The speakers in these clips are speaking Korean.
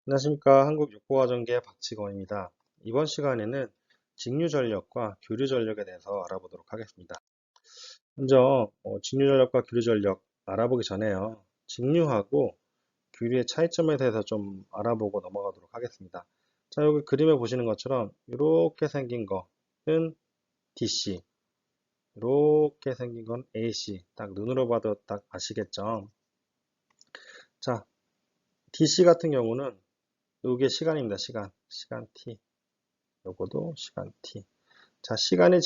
안녕하십니까. 한국육고과정기의 박지건입니다. 이번 시간에는 직류전력과 교류전력에 대해서 알아보도록 하겠습니다. 먼저 직류전력과 교류전력 알아보기 전에요. 직류하고 교류의 차이점에 대해서 좀 알아보고 넘어가도록 하겠습니다. 자, 여기 그림에 보시는 것처럼 이렇게 생긴 거는 DC, 이렇게 생긴 건 AC. 딱 눈으로 봐도 딱 아시겠죠? 자, DC 같은 경우는 이게 시간입니다. 시간 T. 요거도 시간 t. 자, 시간이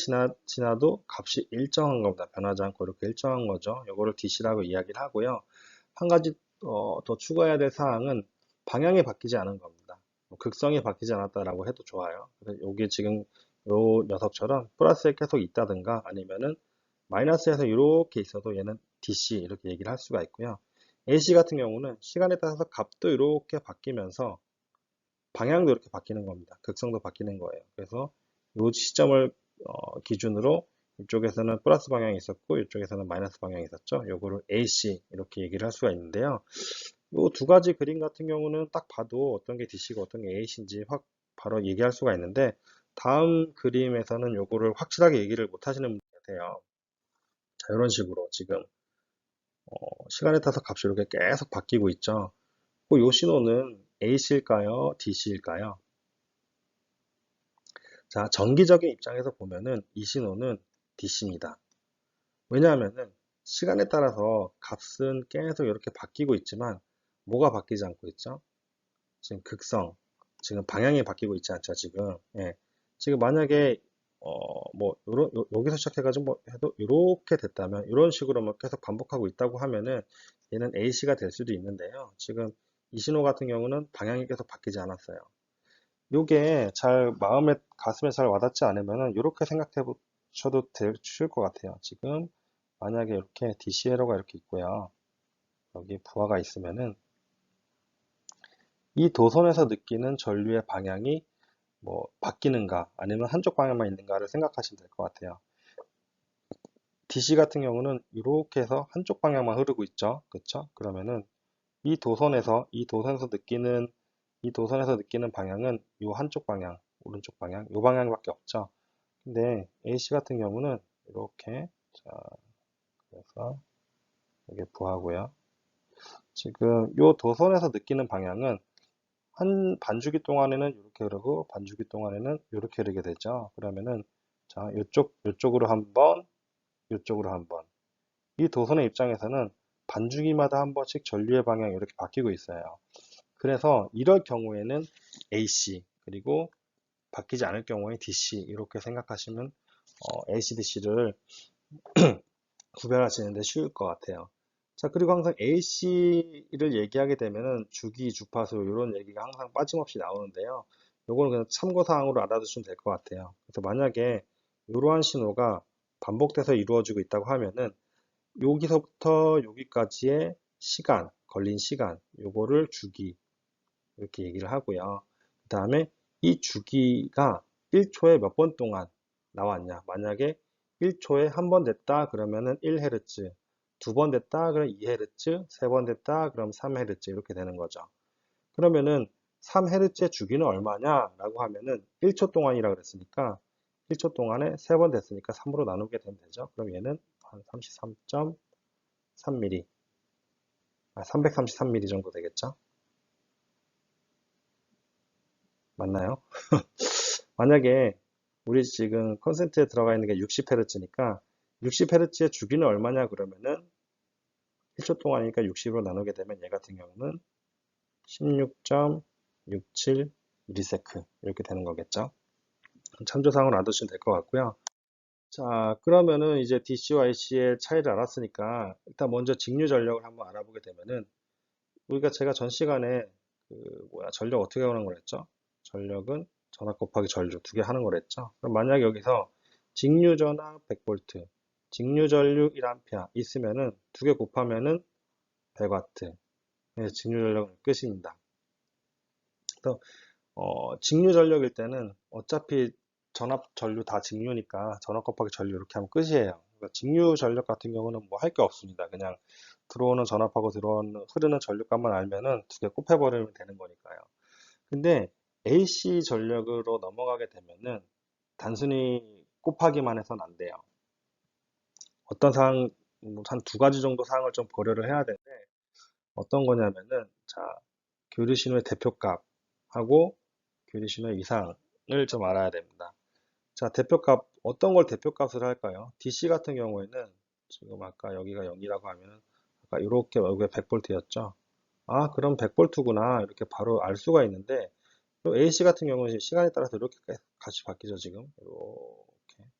지나도 값이 일정한 겁니다. 변하지 않고 이렇게 일정한 거죠. 요거를 dc라고 이야기를 하고요. 한 가지 더 추가해야 될 사항은 방향이 바뀌지 않은 겁니다. 뭐 극성이 바뀌지 않았다라고 해도 좋아요. 그래서 요게 지금 요 녀석처럼 플러스에 계속 있다든가 아니면은 마이너스에서 이렇게 있어도 얘는 dc 이렇게 얘기를 할 수가 있고요. ac 같은 경우는 시간에 따라서 값도 이렇게 바뀌면서 방향도 이렇게 바뀌는 겁니다. 극성도 바뀌는 거예요. 그래서 이 시점을 기준으로 이쪽에서는 플러스 방향이 있었고 이쪽에서는 마이너스 방향이 있었죠. 요거를 AC 이렇게 얘기를 할 수가 있는데요. 이 두 가지 그림 같은 경우는 딱 봐도 어떤 게 DC고 어떤 게 AC인지 확 바로 얘기할 수가 있는데 다음 그림에서는 요거를 확실하게 얘기를 못 하시는 분이 계세요. 자, 이런 식으로 지금 시간에 따라서 값이 이렇게 계속 바뀌고 있죠. 이 신호는 AC일까요? DC일까요? 자, 정기적인 입장에서 보면은 이 신호는 DC입니다. 왜냐하면은 시간에 따라서 값은 계속 이렇게 바뀌고 있지만 뭐가 바뀌지 않고 있죠? 지금 극성, 지금 방향이 바뀌고 있지 않죠, 지금. 예. 지금 만약에 여기서 시작해가지고 뭐 해도 이렇게 됐다면 이런 식으로 뭐 계속 반복하고 있다고 하면은 얘는 AC가 될 수도 있는데요. 지금 이 신호 같은 경우는 방향이 계속 바뀌지 않았어요. 요게 잘 가슴에 잘 와닿지 않으면은 이렇게 생각해 보셔도 쉬울 것 같아요. 지금 만약에 이렇게 DC 에러가 이렇게 있고요. 여기 부하가 있으면은 이 도선에서 느끼는 전류의 방향이 뭐 바뀌는가 아니면 한쪽 방향만 있는가를 생각하시면 될 것 같아요. DC 같은 경우는 이렇게 해서 한쪽 방향만 흐르고 있죠. 그렇죠? 그러면은 이 도선에서 느끼는 방향은 이 한쪽 방향, 오른쪽 방향, 이 방향밖에 없죠. 근데 AC 같은 경우는 이렇게, 자, 그래서 이게 부하고요. 지금 이 도선에서 느끼는 방향은 한 반주기 동안에는 이렇게 흐르고 반주기 동안에는 이렇게 흐르게 되죠. 그러면은 자, 이쪽으로 한 번, 이쪽으로 한 번. 이 도선의 입장에서는 반주기마다 한 번씩 전류의 방향이 이렇게 바뀌고 있어요. 그래서 이럴 경우에는 AC 그리고 바뀌지 않을 경우에 DC 이렇게 생각하시면 AC/DC를 구별하시는데 쉬울 것 같아요. 자, 그리고 항상 AC를 얘기하게 되면은 주기, 주파수 이런 얘기가 항상 빠짐없이 나오는데요. 요거는 그냥 참고사항으로 알아두시면 될 것 같아요. 그래서 만약에 이러한 신호가 반복돼서 이루어지고 있다고 하면은 여기서부터 여기까지의 시간, 걸린 시간, 요거를 주기 이렇게 얘기를 하고요. 그 다음에 이 주기가 1초에 몇 번 동안 나왔냐. 만약에 1초에 한 번 됐다 그러면은 1Hz, 두 번 됐다 그러면 2Hz, 세 번 됐다 그럼 3Hz 이렇게 되는 거죠. 그러면은 3Hz의 주기는 얼마냐 라고 하면은 1초 동안이라 그랬으니까 1초 동안에 세 번 됐으니까 3으로 나누게 되면 되죠. 그럼 얘는 한 33.3mm, 333mm 정도 되겠죠. 맞나요? 만약에 우리 지금 컨센트에 들어가 있는 게 60Hz니까 60Hz의 주기는 얼마냐 그러면은 1초 동안이니까 60으로 나누게 되면 얘 같은 경우는 16.67ms 이렇게 되는 거겠죠. 참조사항을 알아두시면 될 것 같고요. 자, 그러면은 이제 DC와 AC의 차이를 알았으니까 일단 먼저 직류 전력을 한번 알아보게 되면은 제가 전 시간에 전력 어떻게 하는 걸 했죠? 전력은 전압 곱하기 전류 두 개 하는 걸 했죠. 그럼 만약에 여기서 직류 전압 100V, 직류 전류 1A 있으면은 두 개 곱하면은 100W. 그래서 직류 전력은 끝입니다. 그래서 직류 전력일 때는 어차피 전압 전류 다 직류니까 전압 곱하기 전류 이렇게 하면 끝이에요. 그러니까 직류 전력 같은 경우는 뭐 할 게 없습니다. 그냥 들어오는 전압하고 흐르는 전류값만 알면은 두 개 곱해버리면 되는 거니까요. 근데 AC 전력으로 넘어가게 되면은 단순히 곱하기만 해서는 안 돼요. 어떤 사항, 한 두 가지 정도 사항을 좀 고려를 해야 되는데, 어떤 거냐면은, 자, 교류신호의 대표값하고 교류신호의 이상을 좀 알아야 됩니다. 자, 대표값, 어떤 걸 대표값을 할까요? DC 같은 경우에는, 지금 아까 여기가 0이라고 하면은, 아까 이렇게 여기가 100V였죠? 아, 그럼 100V구나. 이렇게 바로 알 수가 있는데, 또 AC 같은 경우는 시간에 따라서 이렇게 같이 바뀌죠, 지금. 이렇게.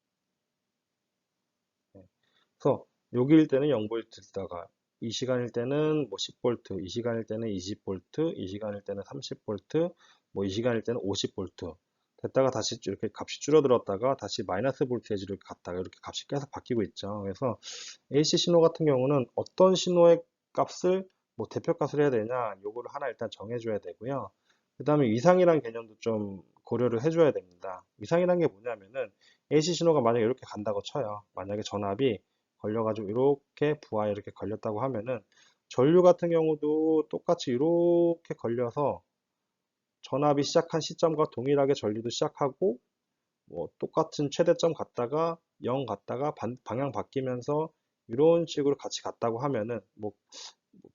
네. 그래서 여기일 때는 0V 쓰다가 이 시간일 때는 뭐 10V, 이 시간일 때는 20V, 이 시간일 때는 30V, 뭐 이 시간일 때는 50V 됐다가 다시 이렇게 값이 줄어들었다가 다시 마이너스 볼테이지로 갔다가 이렇게 값이 계속 바뀌고 있죠. 그래서 AC 신호 같은 경우는 어떤 신호의 값을 뭐 대표값을 해야 되냐, 요거를 하나 일단 정해줘야 되고요. 그 다음에 위상이라는 개념도 좀 고려를 해줘야 됩니다. 위상이라는 게 뭐냐면은 AC 신호가 만약에 이렇게 간다고 쳐요. 만약에 전압이 걸려가지고 이렇게 부하에 이렇게 걸렸다고 하면은 전류 같은 경우도 똑같이 이렇게 걸려서 전압이 시작한 시점과 동일하게 전류도 시작하고 뭐 똑같은 최대점 갔다가 0 갔다가 방향 바뀌면서 이런 식으로 같이 갔다고 하면은 뭐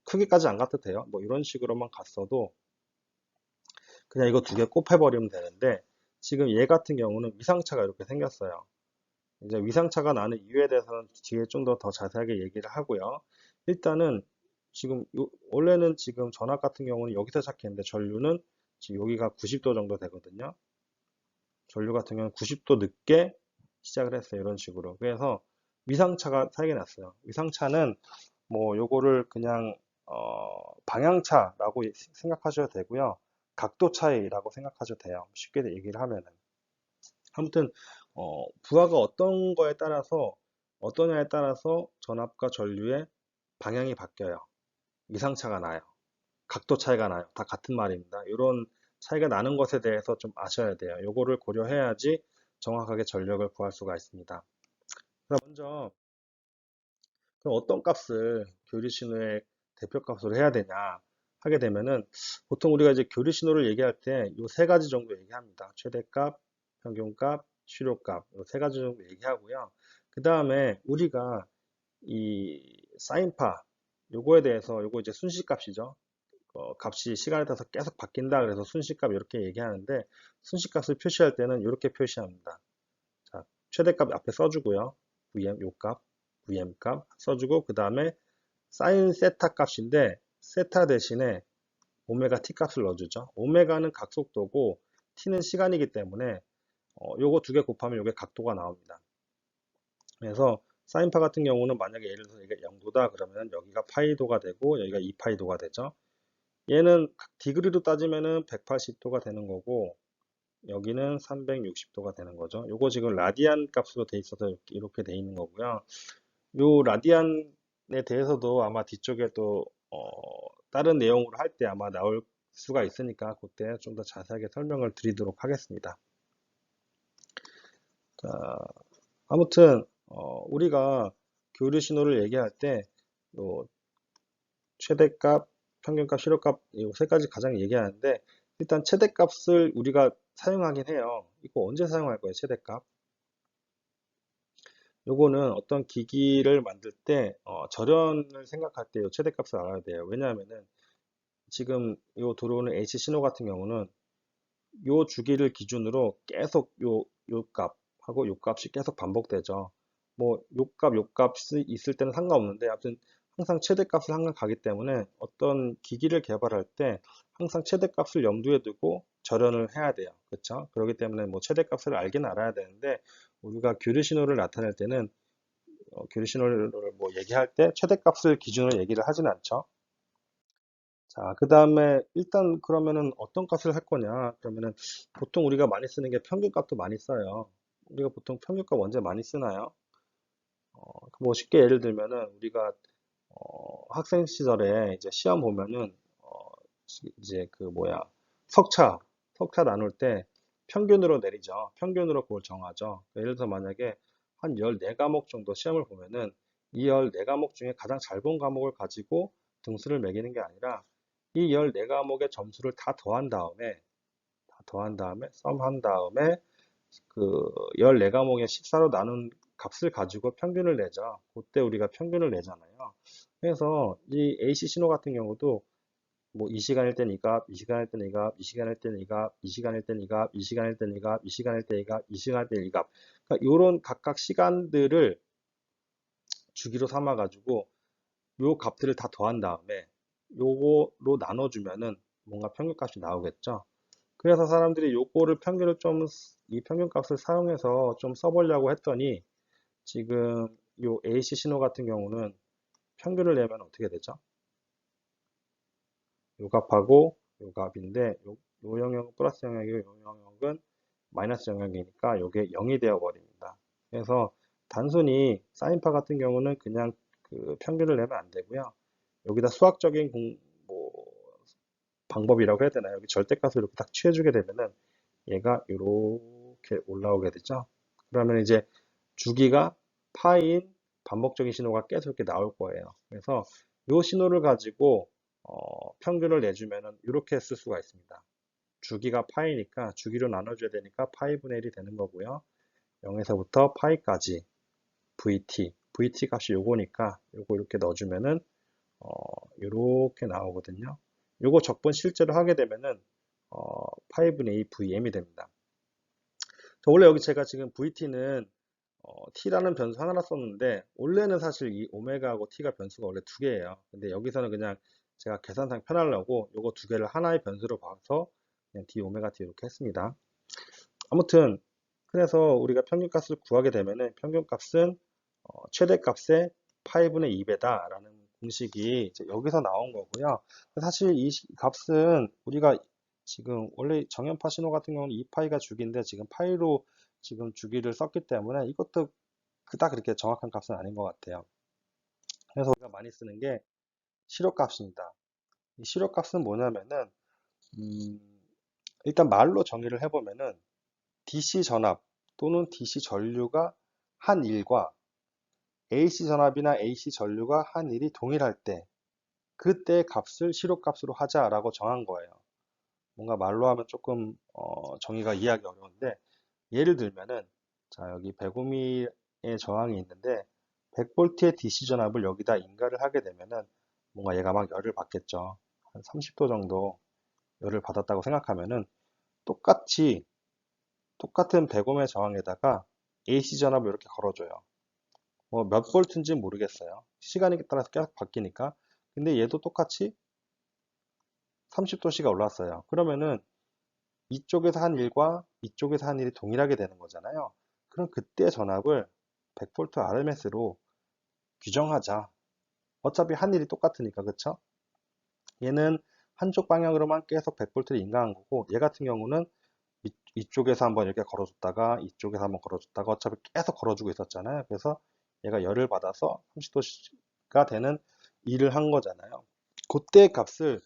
크게까지 안 갔도 돼요. 뭐 이런 식으로만 갔어도 그냥 이거 두 개 곱해버리면 되는데 지금 얘 같은 경우는 위상차가 이렇게 생겼어요. 이제 위상차가 나는 이유에 대해서는 뒤에 좀 더 자세하게 얘기를 하고요. 일단은 지금 원래는 지금 전압 같은 경우는 여기서 시작했는데 전류는 지금 여기가 90도 정도 되거든요. 전류 같은 경우는 90도 늦게 시작을 했어요. 이런 식으로. 그래서 위상차가 생겨 났어요. 위상차는 뭐 요거를 그냥 방향차라고 생각하셔도 되고요. 각도 차이라고 생각하셔도 돼요. 쉽게 얘기를 하면은. 아무튼 부하가 어떤 거에 따라서 어떠냐에 따라서 전압과 전류의 방향이 바뀌어요. 이상차가 나요. 각도 차이가 나요. 다 같은 말입니다. 이런 차이가 나는 것에 대해서 좀 아셔야 돼요. 요거를 고려해야지 정확하게 전력을 구할 수가 있습니다. 그럼 먼저 그럼 어떤 값을 교리 신호의 대표값으로 해야 되냐 하게 되면은 보통 우리가 이제 교리 신호를 얘기할 때 이 세 가지 정도 얘기합니다. 최대값, 평균값, 실효값 이 세 가지 정도 얘기하고요. 그 다음에 우리가 이 사인파 요거에 대해서 요거 이제 순시값이죠. 값이 시간에 따라서 계속 바뀐다 그래서 순시값 이렇게 얘기하는데 순시값을 표시할 때는 이렇게 표시합니다. 자, 최대값 앞에 써주고요. VM 요 값, VM 값 써주고 그 다음에 사인 세타 값인데 세타 대신에 오메가 t 값을 넣어주죠. 오메가는 각속도고 t는 시간이기 때문에 요거 두 개 곱하면 요게 각도가 나옵니다. 그래서 사인파 같은 경우는 만약에 예를 들어서 이게 0도다 그러면 여기가 파이도가 되고 여기가 2파이도가 되죠. 얘는 디그리로 따지면은 180도가 되는 거고 여기는 360도가 되는 거죠. 요거 지금 라디안 값으로 돼 있어서 이렇게 돼 있는 거고요. 요 라디안에 대해서도 아마 뒤쪽에 또 다른 내용으로 할 때 아마 나올 수가 있으니까 그때 좀 더 자세하게 설명을 드리도록 하겠습니다. 자, 아무튼 우리가 교류 신호를 얘기할 때요 최대값, 평균값, 실효값 이 세 가지 가장 얘기하는데 일단 최대값을 우리가 사용하긴 해요. 이거 언제 사용할 거예요, 최대값? 요거는 어떤 기기를 만들 때 절연을 생각할 때 요 최대값을 알아야 돼요. 왜냐하면은 지금 요 들어오는 AC 신호 같은 경우는 요 주기를 기준으로 계속 요 값하고 요 값이 계속 반복되죠. 뭐 요 값이 있을 때는 상관없는데 아무튼 항상 최대값을 항상 가기 때문에 어떤 기기를 개발할 때 항상 최대값을 염두에 두고 절연을 해야 돼요. 그렇죠? 그렇기 때문에 뭐 최대값을 알긴 알아야 되는데 우리가 교류 신호를 나타낼 때는 교류 신호를 뭐 얘기할 때 최대값을 기준으로 얘기를 하진 않죠. 자, 그 다음에 일단 그러면은 어떤 값을 할 거냐? 그러면은 보통 우리가 많이 쓰는 게 평균값도 많이 써요. 우리가 보통 평균값 언제 많이 쓰나요? 뭐 쉽게 예를 들면은 우리가 학생 시절에 이제 시험 보면은 이제 그 뭐야 석차 나눌 때 평균으로 내리죠. 평균으로 그걸 정하죠. 예를 들어서 만약에 한 14과목 정도 시험을 보면은 이 14과목 중에 가장 잘 본 과목을 가지고 등수를 매기는 게 아니라 이 14과목의 점수를 다 더한 다음에 더한 다음에 썸한 다음에 그 14과목의 14로 나눈 값을 가지고 평균을 내죠. 그때 우리가 평균을 내잖아요. 그래서 이 AC 신호 같은 경우도 뭐 이 시간일 땐 이 값, 이 시간일 땐 이 값, 이 시간일 땐 이 값, 이 시간일 땐 이 값, 이 시간일 땐 이 값, 이 시간일 땐 이 값, 이 시간일 땐 이 값. 그러니까 이런 각각 시간들을 주기로 삼아 가지고 요 값들을 다 더한 다음에 요거로 나눠주면은 뭔가 평균값이 나오겠죠. 그래서 사람들이 요거를 평균을 좀, 이 평균값을 사용해서 좀 써보려고 했더니 지금 요 AC 신호 같은 경우는 평균을 내면 어떻게 되죠? 요 값하고 요 값인데 요 영역은 플러스 영역이고 요 영역은 마이너스 영역이니까 요게 0이 되어 버립니다. 그래서 단순히 사인파 같은 경우는 그냥 그 평균을 내면 안 되고요. 여기다 수학적인 뭐 방법이라고 해야 되나요? 여기 절대값을 이렇게 딱 취해주게 되면은 얘가 이렇게 올라오게 되죠. 그러면 이제 주기가 파인 반복적인 신호가 계속 이렇게 나올 거예요. 그래서 이 신호를 가지고 평균을 내주면은 이렇게 쓸 수가 있습니다. 주기가 파이니까 주기로 나눠줘야 되니까 파이분의 1이 되는 거고요. 0에서부터 파이까지 VT 값이 요거니까 요거 이렇게 넣어주면은 이렇게 나오거든요. 요거 적분 실제로 하게 되면은 8분의 2 VM이 됩니다. 원래 여기 제가 지금 VT는 T라는 변수 하나 썼는데 원래는 사실 이 오메가하고 T가 변수가 원래 두 개예요. 근데 여기서는 그냥 제가 계산상 편하려고 요거 두 개를 하나의 변수로 봐서 그냥 D 오메가 T 이렇게 했습니다. 아무튼 그래서 우리가 평균값을 구하게 되면은 평균값은 최대값의 8분의 2배다 라는 공식이 이제 여기서 나온 거고요. 사실 이 값은 우리가 지금 원래 정연파 신호 같은 경우는 2파이가 주기인데 지금 파이로 지금 주기를 썼기 때문에 이것도 그닥 그렇게 정확한 값은 아닌 것 같아요. 그래서 우리가 많이 쓰는 게 실효값입니다. 이 실효값은 뭐냐면은 일단 말로 정의를 해보면은 DC 전압 또는 DC 전류가 한 일과 AC 전압이나 AC 전류가 한 일이 동일할 때 그때 값을 시료값으로 하자라고 정한 거예요. 뭔가 말로 하면 조금 정의가 이해하기 어려운데 예를 들면은 자 여기 105mm의 저항이 있는데 100V의 DC 전압을 여기다 인가를 하게 되면은 뭔가 얘가 막 열을 받겠죠. 한 30도 정도 열을 받았다고 생각하면은 똑같은 105mm의 저항에다가 AC 전압을 이렇게 걸어줘요. 뭐 몇 볼트인지 모르겠어요. 시간에 따라서 계속 바뀌니까. 근데 얘도 똑같이 30도씨가 올랐어요. 그러면은 이쪽에서 한 일과 이쪽에서 한 일이 동일하게 되는 거잖아요. 그럼 그때 전압을 100V RMS로 규정하자. 어차피 한 일이 똑같으니까, 그쵸? 얘는 한쪽 방향으로만 계속 100V를 인가한 거고, 얘 같은 경우는 이쪽에서 한번 이렇게 걸어줬다가, 이쪽에서 한번 걸어줬다가, 어차피 계속 걸어주고 있었잖아요. 그래서 얘가 열을 받아서 30도가 되는 일을 한 거잖아요. 그때 값을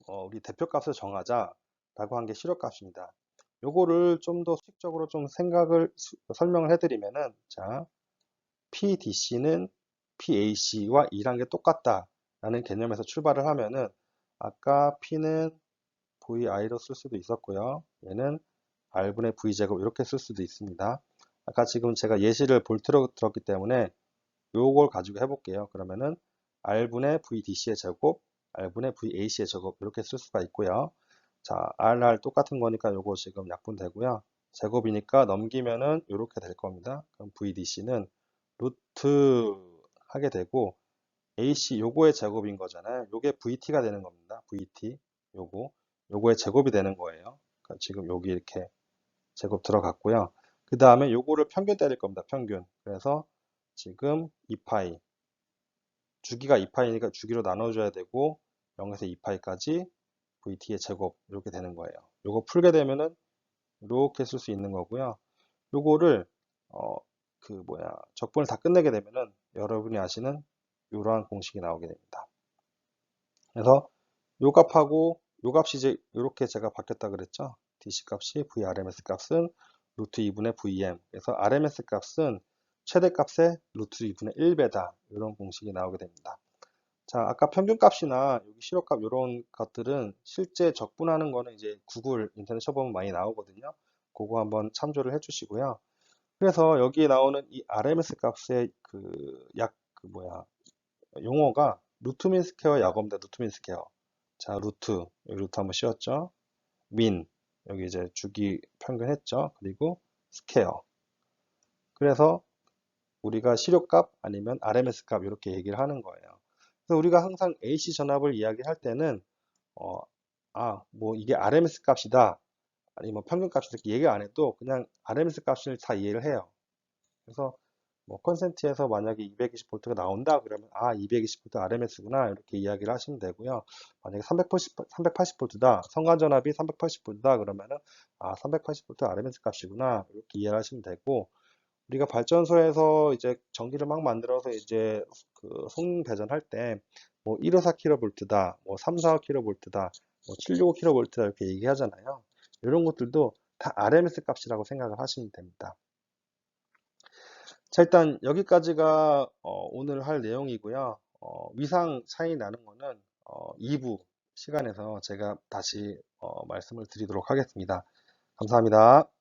우리 대표값을 정하자라고 한 게 실효값입니다. 요거를 좀 더 수식적으로 좀 설명을 해드리면은 자 PDC는 PAC와 이란 게 똑같다라는 개념에서 출발을 하면은 아까 P는 VI로 쓸 수도 있었고요. 얘는 R분의 V제곱 이렇게 쓸 수도 있습니다. 아까 지금 제가 예시를 볼트로 들었기 때문에 요걸 가지고 해볼게요. 그러면은 R분의 VDC의 제곱, R분의 VAC의 제곱 이렇게 쓸 수가 있고요. 자, R 똑같은 거니까 요거 지금 약분되고요. 제곱이니까 넘기면은 이렇게 될 겁니다. 그럼 VDC는 루트 하게 되고 AC 요거의 제곱인 거잖아요. 요게 VT가 되는 겁니다. VT 요거의 제곱이 되는 거예요. 그러니까 지금 여기 이렇게 제곱 들어갔고요. 그 다음에 요거를 평균 때릴 겁니다. 평균. 그래서 지금 2파이 주기가 2파이니까 주기로 나눠줘야 되고 0에서 2파이까지 VT의 제곱 이렇게 되는 거예요. 요거 풀게 되면은 이렇게 쓸 수 있는 거고요. 요거를 적분을 다 끝내게 되면은 여러분이 아시는 이러한 공식이 나오게 됩니다. 그래서 요 값하고 요 값이 이제 이렇게 제가 바뀌었다 그랬죠. DC 값이 VRMS 값은 루트 2분의 VM. 그래서 RMS 값은 최대값의 루트 2분의 1배다. 이런 공식이 나오게 됩니다. 자, 아까 평균값이나 여기 실효값 이런 것들은 실제 적분하는 거는 이제 구글 인터넷 쳐보면 많이 나오거든요. 그거 한번 참조를 해주시고요. 그래서 여기에 나오는 이 RMS 값의 그 뭐야, 용어가 루트민 스퀘어 야곱니다. 루트민 스퀘어. 자, 여기 루트 한번 씌웠죠. 민, 여기 이제 주기 평균 했죠. 그리고 스퀘어. 그래서 우리가 실효값 아니면 RMS 값 이렇게 얘기를 하는 거예요. 그래서 우리가 항상 AC 전압을 이야기할 때는 어, 뭐 이게 RMS 값이다 아니면 평균 값이다 이렇게 얘기 안 해도 그냥 RMS 값을 다 이해를 해요. 그래서 뭐 컨센트에서 만약에 220V가 나온다 그러면 220V RMS구나 이렇게 이야기를 하시면 되고요. 만약에 380V다 성간전압이 380V다 그러면은 380V RMS 값이구나 이렇게 이해를 하시면 되고 우리가 발전소에서 이제 전기를 막 만들어서 이제 그 성능 배전할 때 뭐 154kV다, 뭐 345kV다, 뭐 765kV다 이렇게 얘기하잖아요. 이런 것들도 다 RMS 값이라고 생각을 하시면 됩니다. 자, 일단 여기까지가 오늘 할 내용이고요. 위상 차이 나는 거는 2부 시간에서 제가 다시 말씀을 드리도록 하겠습니다. 감사합니다.